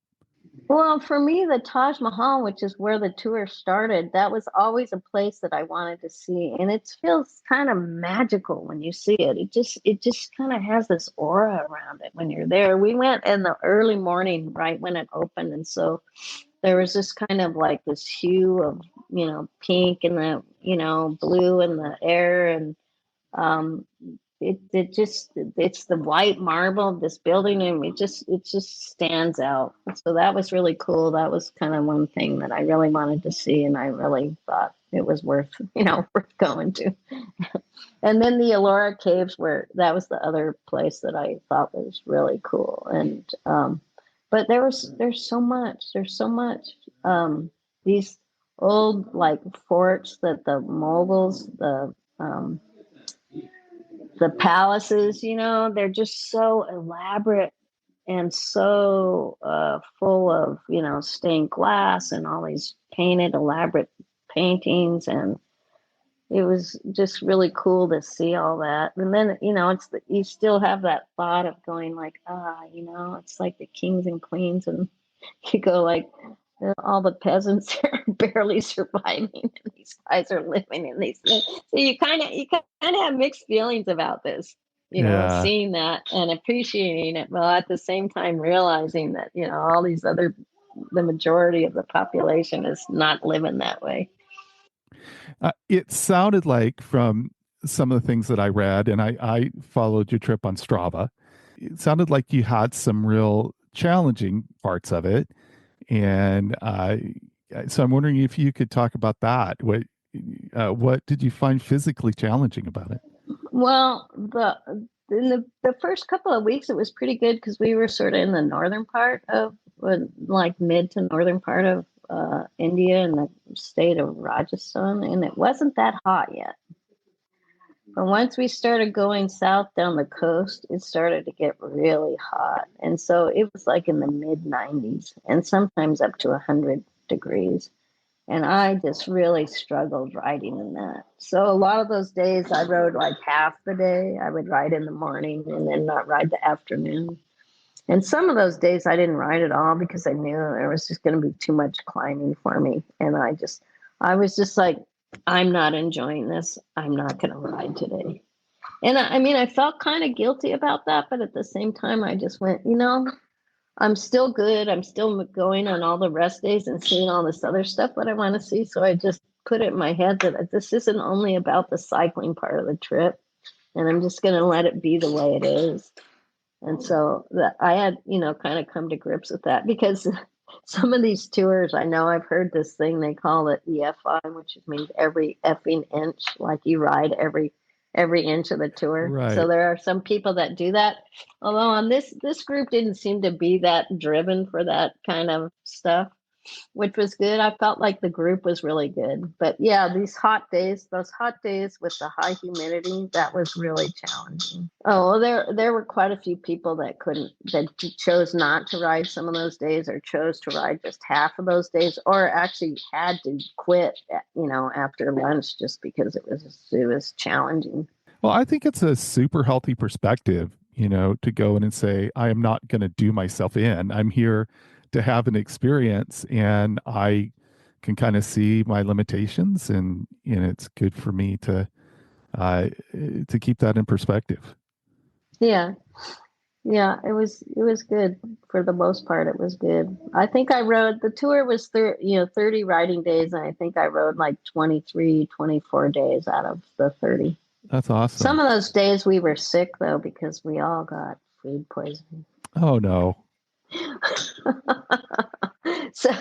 Well, for me, the Taj Mahal, which is where the tour started, that was always a place that I wanted to see, and it feels kind of magical when you see it. It just kind of has this aura around it when you're there. We went in the early morning, right when it opened, and so there was just kind of like this hue of pink and the blue in the air, and um, it's the white marble of this building, and it just stands out. So that was really cool. That was kind of one thing that I really wanted to see, and I really thought it was worth worth going to. And then the Ellora caves, that was the other place that I thought was really cool. And but there's so much these old, like, forts that the Moguls, the palaces, they're just so elaborate and so full of stained glass and all these painted elaborate paintings, and it was just really cool to see all that. And then, you still have that thought of going like, it's like the kings and queens, and you go like, all the peasants are barely surviving, and these guys are living in these things. So you kind of have mixed feelings about this, Yeah. seeing that and appreciating it, while at the same time realizing that, all these the majority of the population is not living that way. It sounded like from some of the things that I read, and I followed your trip on Strava, it sounded like you had some real challenging parts of it. And so I'm wondering if you could talk about that. What did you find physically challenging about it? Well, in the first couple of weeks, it was pretty good because we were sort of in the northern part of, like mid to northern part of India, in the state of Rajasthan, and it wasn't that hot yet. But once we started going south down the coast, it started to get really hot, and so it was like in the mid 90s, and sometimes up to 100 degrees. And I just really struggled riding in that. So a lot of those days I rode like half the day. I would ride in the morning and then not ride the afternoon. And some of those days I didn't ride at all because I knew there was just going to be too much climbing for me. And I was just like, I'm not enjoying this. I'm not going to ride today. And I mean, I felt kind of guilty about that. But at the same time, I just went, I'm still good. I'm still going on all the rest days and seeing all this other stuff that I want to see. So I just put it in my head that this isn't only about the cycling part of the trip, and I'm just going to let it be the way it is. And so that I had, kind of come to grips with that, because some of these tours, I know I've heard this thing they call it EFI, which means every effing inch, like you ride every inch of the tour. So Right. there are some people that do that. Although on this group didn't seem to be that driven for that kind of stuff, which was good. I felt like the group was really good. But yeah, those hot days with the high humidity, that was really challenging. Oh, well, there were quite a few people that chose not to ride some of those days, or chose to ride just half of those days, or actually had to quit, after lunch, just because it was challenging. Well, I think it's a super healthy perspective, to go in and say, I am not going to do myself in. I'm here to have an experience, and I can kind of see my limitations, and it's good for me uh, to keep that in perspective. Yeah. Yeah, it was good for the most part. It was good. I think I rode the tour was 30 riding days, and I think I rode like 23, 24 days out of the 30. That's Some awesome. of those days we were sick though, because we all got food poisoning. Oh no. So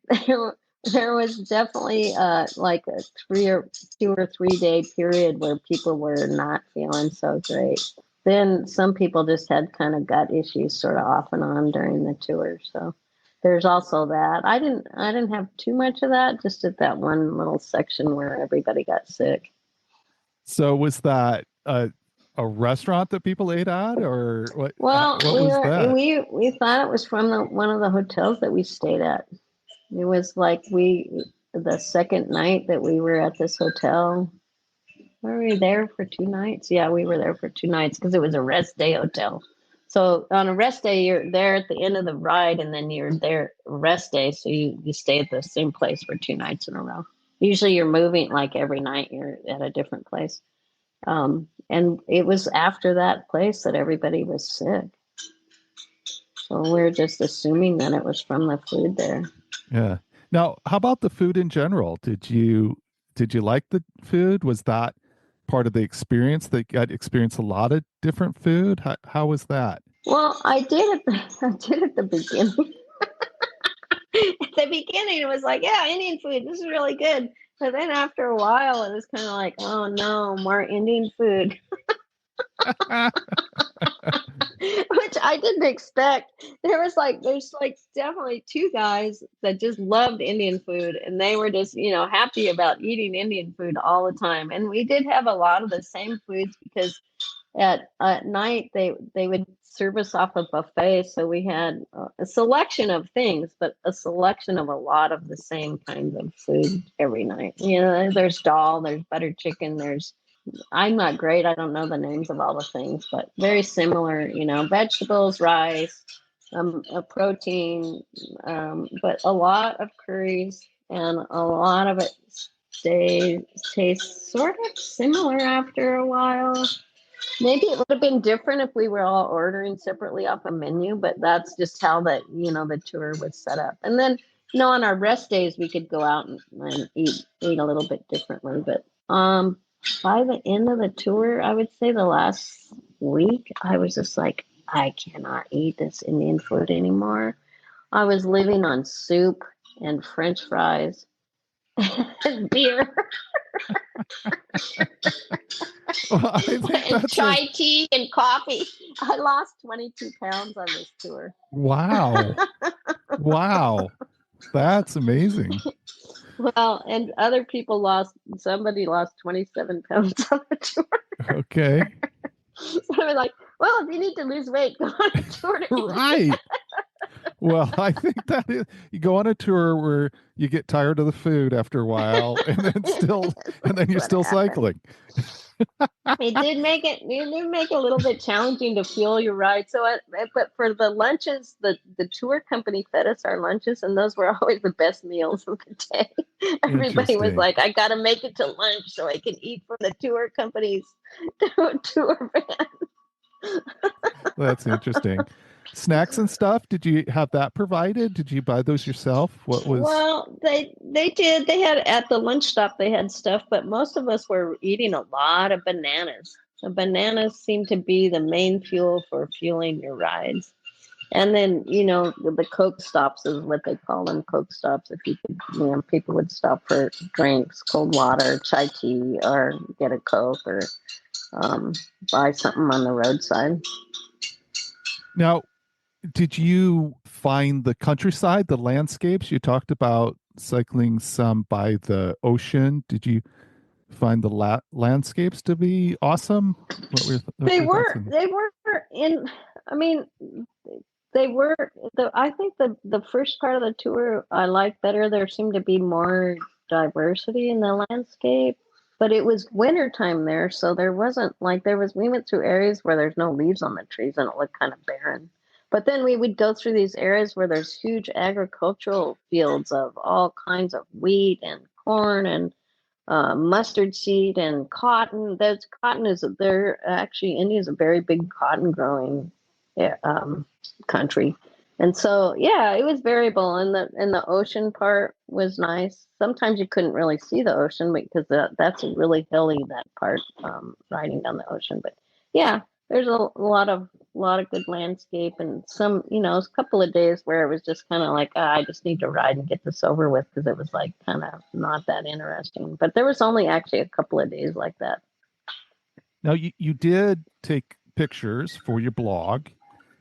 there, there was definitely like a 2 or 3 day period where people were not feeling so great. Then some people just had kind of gut issues sort of off and on during the tour. So there's also that. I didn't have too much of that, just at that one little section where everybody got sick. So was that a restaurant that people ate at, or what? Well, What we was were that? we thought it was from one of the hotels that we stayed at. It was like the second night that we were at this hotel. Were we there for 2 nights? Yeah, we were there for 2 nights because it was a rest day hotel. So on a rest day, you're there at the end of the ride, and then you're there rest day. So you stay at the same place for 2 nights in a row. Usually you're moving, like every night you're at a different place. And it was after that place that everybody was sick. So we're just assuming that it was from the food there. Yeah. Now, how about the food in general? Did you like the food? Was that part of the experience that got experience a lot of different food? How was that? Well, I did I did at the beginning. At the beginning, it was like, yeah, Indian food, this is really good. But then after a while, it was kind of like, oh no, more Indian food, which I didn't expect. There's like definitely two guys that just loved Indian food, and they were just, happy about eating Indian food all the time. And we did have a lot of the same foods because at night they would serve us off a buffet, so we had a selection of things, but a selection of a lot of the same kinds of food every night. There's dal, there's butter chicken, there's I'm not great, I don't know the names of all the things, but very similar, vegetables, rice, a protein, but a lot of curries, and a lot of it tastes sort of similar after a while. Maybe it would have been different if we were all ordering separately off a menu, but that's just how the tour was set up. And then, on our rest days, we could go out and eat a little bit differently. But by the end of the tour, I would say the last week, I was just like, I cannot eat this Indian food anymore. I was living on soup and French fries and beer. Well, I think and chai tea and coffee. I lost 22 pounds on this tour. Wow. Wow. That's amazing. Well, and other people somebody lost 27 pounds on the tour. Okay. So I was like, well, if you need to lose weight, go on a tour. Right. Well, I think that you go on a tour where you get tired of the food after a while, and then you're still cycling. It did make it a little bit challenging to fuel your ride. But for the lunches, the tour company fed us our lunches, and those were always the best meals of the day. Everybody was like, I got to make it to lunch so I can eat from the tour company's tour van. That's interesting. Snacks and stuff, did you have that provided? Did you buy those yourself? Well, they did. They had at the lunch stop, they had stuff, but most of us were eating a lot of bananas. The bananas seem to be the main fuel for fueling your rides. And then, the Coke stops is what they call them, Coke stops. If you could, people would stop for drinks, cold water, chai tea, or get a Coke, or buy something on the roadside. Now, did you find the countryside, the landscapes? You talked about cycling some by the ocean. Did you find the landscapes to be awesome? They were in, I mean, they were, I think the first part of the tour I liked better. There seemed to be more diversity in the landscape, but it was wintertime there. So there wasn't we went through areas where there's no leaves on the trees and it looked kind of barren. But then we would go through these areas where there's huge agricultural fields of all kinds of wheat and corn and mustard seed and cotton. India is a very big cotton growing country. And so, yeah, it was variable. And the ocean part was nice. Sometimes you couldn't really see the ocean because that's really hilly, that part, riding down the ocean. But yeah, there's a lot of good landscape, and some, a couple of days where it was just kind of like, I just need to ride and get this over with, because it was like kind of not that interesting. But there was only actually a couple of days like that. Now, you did take pictures for your blog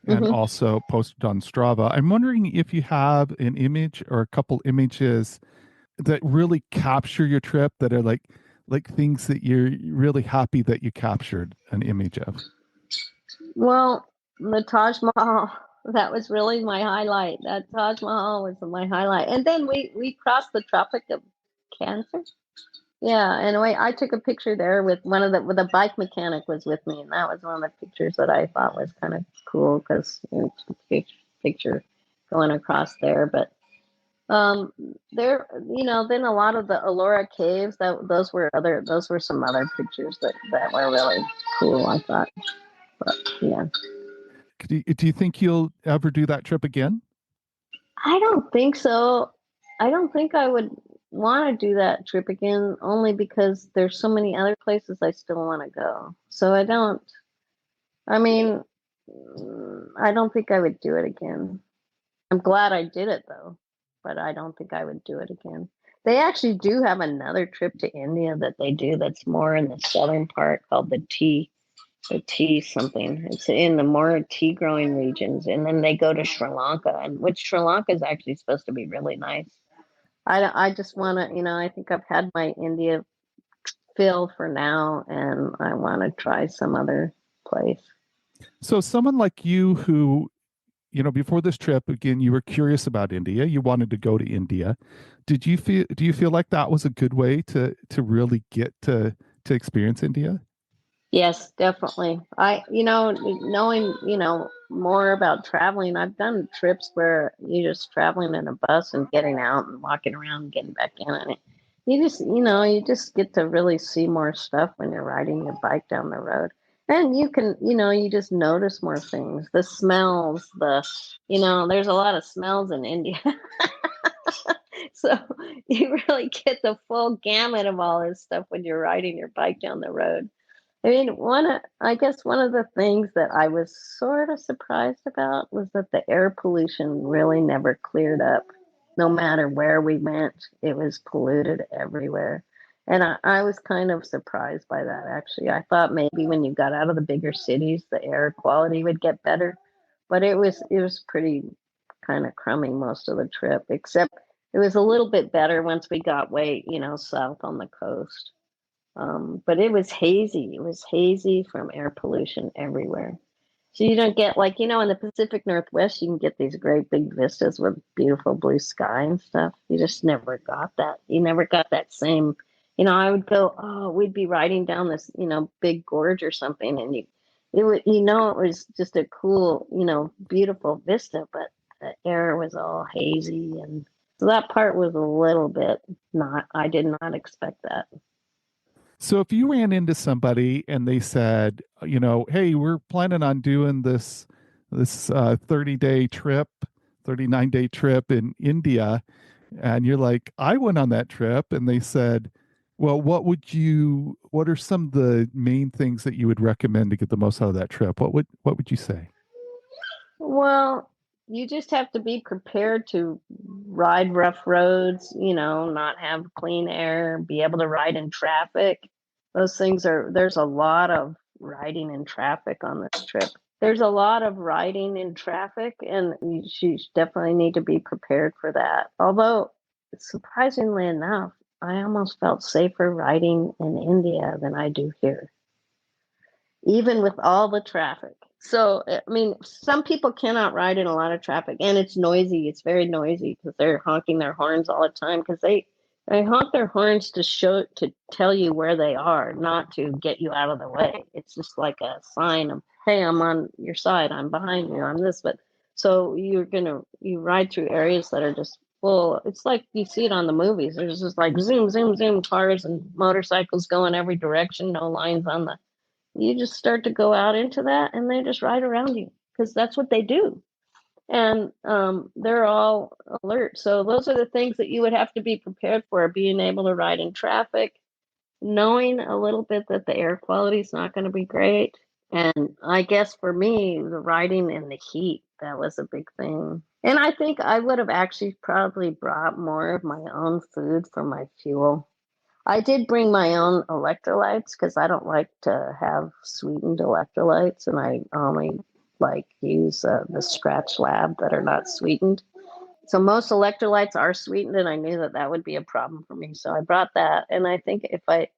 and also posted on Strava. I'm wondering if you have an image or a couple images that really capture your trip, that are like things that you're really happy that you captured an image of. Well, the Taj Mahal, that was really my highlight. That Taj Mahal was my highlight. And then we crossed the Tropic of Cancer. Yeah, and I took a picture there with with a bike mechanic was with me, and that was one of the pictures that I thought was kind of cool, because picture going across there. But there, then a lot of the Ellora caves, those were some other pictures that were really cool, I thought. But yeah. Do you think you'll ever do that trip again? I don't think so. I don't think I would want to do that trip again, only because there's so many other places I still want to go. So I don't think I would do it again. I'm glad I did it though, but I don't think I would do it again. They actually do have another trip to India that they do that's more in the southern part, called the tea something. It's in the more tea growing regions. And then they go to Sri Lanka, and which Sri Lanka is actually supposed to be really nice. I just want to, I think I've had my India fill for now, and I want to try some other place. So someone like you who, before this trip, again, you were curious about India, you wanted to go to India. Do you feel like that was a good way to really get to experience India? Yes, definitely. Knowing, more about traveling, I've done trips where you're just traveling in a bus and getting out and walking around and getting back in. And you just get to really see more stuff when you're riding your bike down the road. And you can, you just notice more things, the smells, there's a lot of smells in India. So you really get the full gamut of all this stuff when you're riding your bike down the road. I mean, I guess one of the things that I was sort of surprised about was that the air pollution really never cleared up. No matter where we went, it was polluted everywhere. And I was kind of surprised by that, actually. I thought maybe when you got out of the bigger cities, the air quality would get better, but it was pretty kind of crummy most of the trip, except it was a little bit better once we got way, south on the coast. But it was hazy. It was hazy from air pollution everywhere. So you don't get like, in the Pacific Northwest, you can get these great big vistas with beautiful blue sky and stuff. You just never got that. You never got that same, I would go, oh, we'd be riding down this, big gorge or something, and it would, it was just a cool, beautiful vista, but the air was all hazy, and so that part was a little bit not. I did not expect that. So if you ran into somebody and they said, hey, we're planning on doing this 30-day trip, 39-day trip in India, and you're like, I went on that trip, and they said, well, what are some of the main things that you would recommend to get the most out of that trip? What would you say? Well, you just have to be prepared to ride rough roads, not have clean air, be able to ride in traffic. There's a lot of riding in traffic on this trip. There's a lot of riding in traffic, and you definitely need to be prepared for that. Although, surprisingly enough, I almost felt safer riding in India than I do here, even with all the traffic. So, I mean, some people cannot ride in a lot of traffic, and it's noisy. It's very noisy because they're honking their horns all the time because they honk their horns to tell you where they are, not to get you out of the way. It's just like a sign of, hey, I'm on your side, I'm behind you, I'm this. But so you ride through areas that are just full. It's like you see it on the movies. There's just like zoom, zoom, zoom, cars and motorcycles going every direction, no lines on the. You just start to go out into that, and they just ride around you because that's what they do. And they're all alert. So those are the things that you would have to be prepared for: being able to ride in traffic, knowing a little bit that the air quality is not going to be great. And I guess for me, the riding in the heat, that was a big thing. And I think I would have actually probably brought more of my own food for my fuel. I did bring my own electrolytes because I don't like to have sweetened electrolytes, and I only use the Scratch Lab that are not sweetened. So most electrolytes are sweetened, and I knew that that would be a problem for me. So I brought that, and I think if I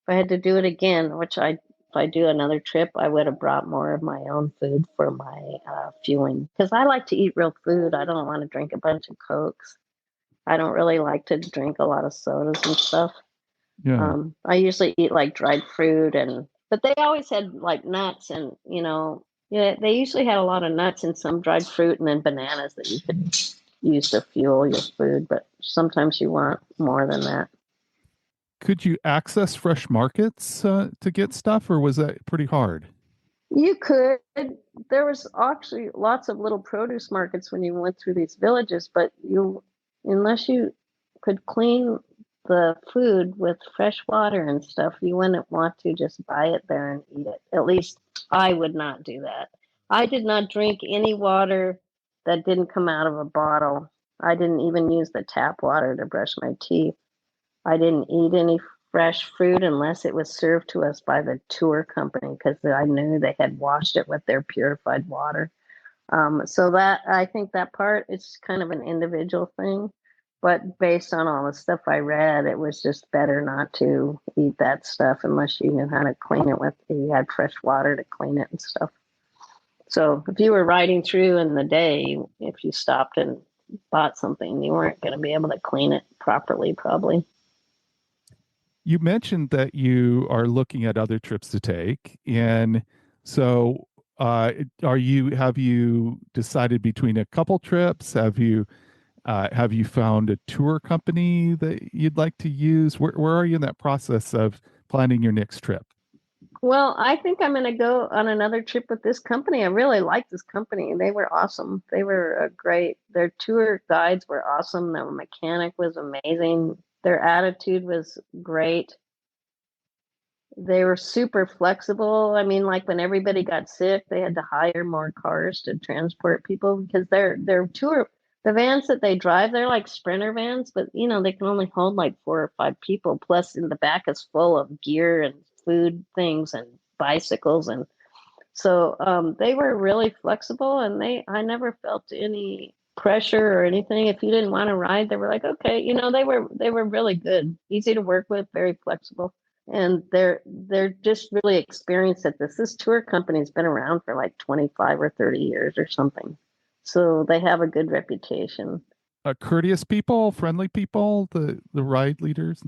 had to do it again, if I do another trip, I would have brought more of my own food for my fueling because I like to eat real food. I don't want to drink a bunch of Cokes. I don't really like to drink a lot of sodas and stuff. Yeah. I usually eat like dried fruit, but they always had like nuts, and yeah, they usually had a lot of nuts and some dried fruit and then bananas that you could use to fuel your food. But sometimes you want more than that. Could you access fresh markets to get stuff, or was that pretty hard? You could. There was actually lots of little produce markets when you went through these villages, but unless you could clean the food with fresh water and stuff, you wouldn't want to just buy it there and eat it. At least I would not do that. I did not drink any water that didn't come out of a bottle. I didn't even use the tap water to brush my teeth. I didn't eat any fresh fruit unless it was served to us by the tour company because I knew they had washed it with their purified water. So that I think that part is kind of an individual thing. But based on all the stuff I read, it was just better not to eat that stuff unless you knew how to clean it with, you had fresh water to clean it and stuff. So if you were riding through in the day, if you stopped and bought something, you weren't going to be able to clean it properly, probably. You mentioned that you are looking at other trips to take, and so have you decided between a couple trips? Have you found a tour company that you'd like to use? Where are you in that process of planning your next trip? Well, I think I'm going to go on another trip with this company. I really like this company. They were awesome. They were great. Their tour guides were awesome. Their mechanic was amazing. Their attitude was great. They were super flexible. I mean, like when everybody got sick, they had to hire more cars to transport people because their tour, the vans that they drive, they're like Sprinter vans, but they can only hold like 4 or 5 people. Plus, in the back is full of gear and food things and bicycles, and so they were really flexible. And I never felt any pressure or anything. If you didn't want to ride, they were like, okay, they were really good, easy to work with, very flexible, and they're just really experienced at this. This tour company's been around for like 25 or 30 years or something. So they have a good reputation. Courteous people, friendly people, the ride leaders.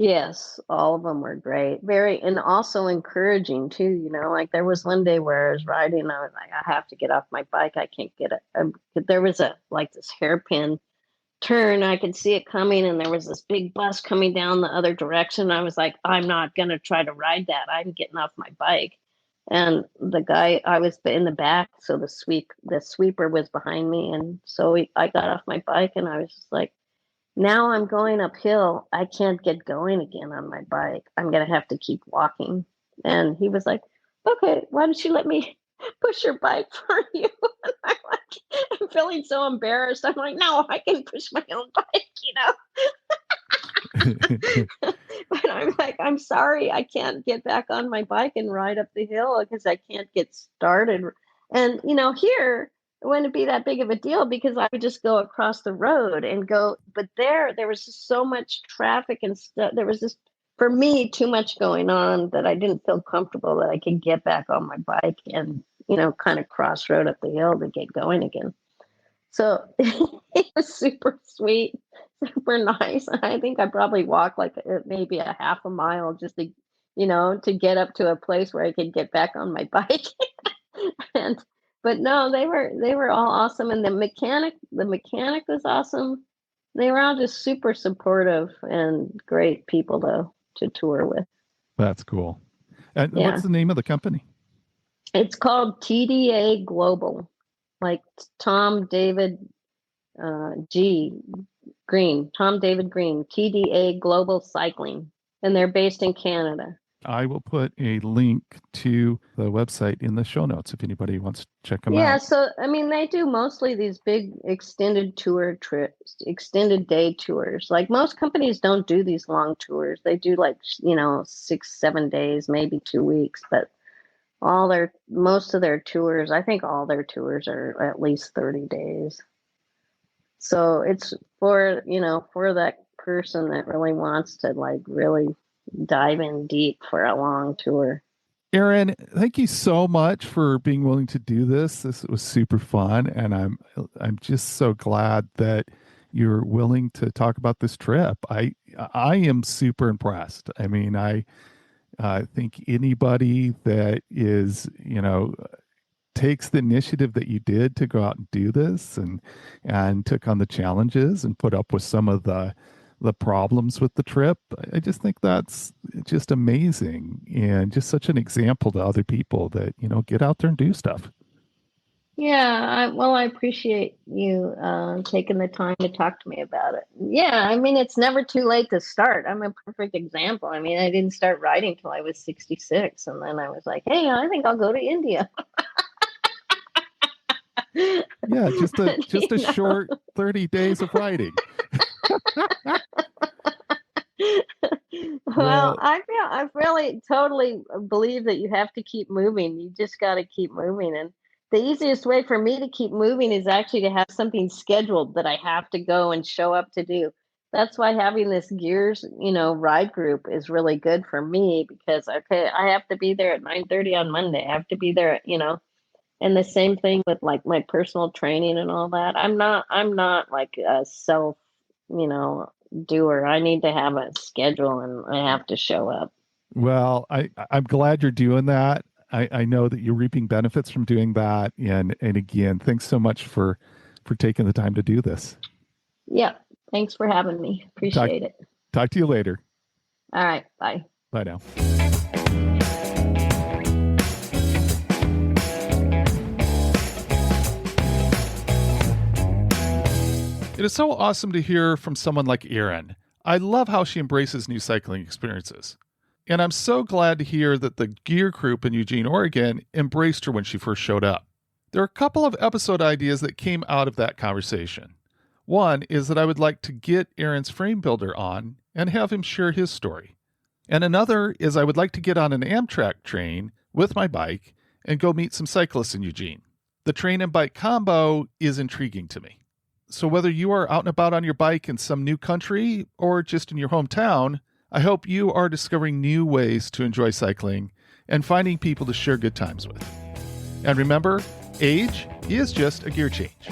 Yes, all of them were great. Very, and also encouraging too, like there was one day where I was riding and I was like, I have to get off my bike. I can't get it. There was like this hairpin turn. I could see it coming, and there was this big bus coming down the other direction. I was like, I'm not going to try to ride that. I'm getting off my bike. And the guy, I was in the back, so the sweeper was behind me, and so I got off my bike, and I was just like, now I'm going uphill. I can't get going again on my bike. I'm going to have to keep walking. And he was like, okay, why don't you let me push your bike for you? And I'm feeling so embarrassed. I'm like, no, I can push my own bike. But I'm like, I'm sorry, I can't get back on my bike and ride up the hill because I can't get started. And here it wouldn't be that big of a deal because I would just go across the road and go. But there was just so much traffic and stuff. There was just, for me, too much going on that I didn't feel comfortable that I could get back on my bike and kind of crossroad up the hill to get going again. So it was super sweet, super nice. I think I probably walked like maybe a half a mile just to get up to a place where I could get back on my bike. and but no, they were all awesome, and the mechanic was awesome. They were all just super supportive and great people to tour with. That's cool. And Yeah, what's the name of the company? it's called TDA Global, like Tom David G Green, Tom David Green, TDA Global Cycling, and they're based in Canada. I will put a link to the website in the show notes if anybody wants to check them Yeah, out. so I mean, they do mostly these big extended tour trips, extended day tours. Like most companies don't do these long tours. They do like, 6, 7 days, maybe 2 weeks, but most of their tours, I think all their tours are at least 30 days. So it's for that person that really wants to like really dive in deep for a long tour. Aaron, thank you so much for being willing to do this. This was super fun, and I'm just so glad that you're willing to talk about this trip. I am super impressed. I mean, I think anybody that is, takes the initiative that you did to go out and do this and took on the challenges and put up with some of the problems with the trip. I just think that's just amazing and just such an example to other people that, get out there and do stuff. Yeah, well, I appreciate you taking the time to talk to me about it. Yeah, I mean, it's never too late to start. I'm a perfect example. I mean, I didn't start writing till I was 66, and then I was like, hey, I think I'll go to India. Yeah, just You a know? short 30 days of writing. Well, Well, I really totally believe that you have to keep moving. You just got to keep moving, and the easiest way for me to keep moving is actually to have something scheduled that I have to go and show up to do. That's why having this gears, ride group is really good for me because okay, I have to be there at 9:30 on Monday. I have to be there, and the same thing with like my personal training and all that. I'm not like a self, you know, doer. I need to have a schedule and I have to show up. Well, I'm glad you're doing that. I know that you're reaping benefits from doing that. And again, thanks so much for taking the time to do this. Yeah. Thanks for having me. Talk, Appreciate it. talk to you later. All right. Bye. Bye now. It is so awesome to hear from someone like Erin. I love how she embraces new cycling experiences. And I'm so glad to hear that the gear group in Eugene, Oregon embraced her when she first showed up. There are a couple of episode ideas that came out of that conversation. One is that I would like to get Erin's frame builder on and have him share his story. And another is I would like to get on an Amtrak train with my bike and go meet some cyclists in Eugene. The train and bike combo is intriguing to me. So whether you are out and about on your bike in some new country or just in your hometown, I hope you are discovering new ways to enjoy cycling and finding people to share good times with. And remember, age is just a gear change.